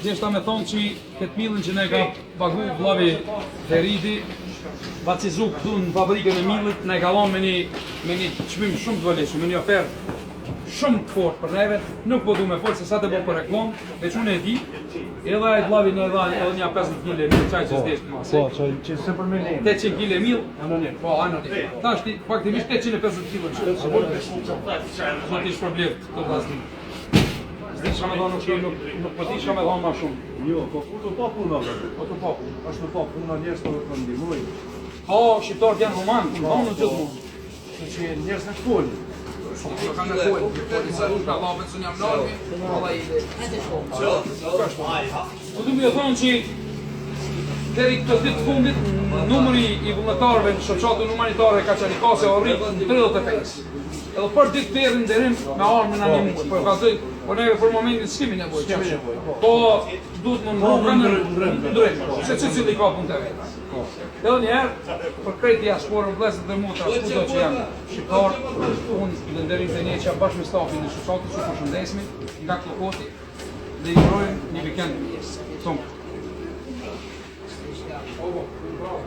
Deshta me thonë që këtë millën që ne ka pagu vllavi Feridi, vacizu këtu në fabrikën e millit, ne ka dhonë me një çmim shumë të vëleshëm, me një ofertë shumë të fortë për neve, nuk po du me folë se sa të bëjë për reklam, veç unë e di, edhe ai vllavi në dha edhe një 50 kg mill çaj që s'desh më. Po, që se për me lejmë. 800 kg mill, anonim. Po, anonim. Tash ti faktikisht 850 kg. Nuk ish problem këto vllazë. S'disha me thonë nuk po disha me thonë ma shumë. Jo, po të popull në Po të popull. është të popull në njerës të ndihmoj. Po, shqiptarët janë human, thonë në gjithë mund. Që njerës në shkolli. Kanë në kuaj, të saluta Allahut që jam normi, valla ide. Po du me thonë që deri këtë ditë fundit numri i vullnetarëve në shoqatën humanitare Kaçanikase arri në 35. Edhe për ditë perrin nderim me armën animuar, po ka thënë, po neve për momentin s'kemi nevojë. Po duhet më ndrejt, se cili ka punë të vet. Edhe njerë, për krejt diasporën, vlezët dhe motra, kudo që janë shqiptarë, unë dhe nderim të një që jam bashkë me stafin në shoqatës, që përshëndesmi, nga Klokoti, dhe i urojmë një vikend tonë. Bravo.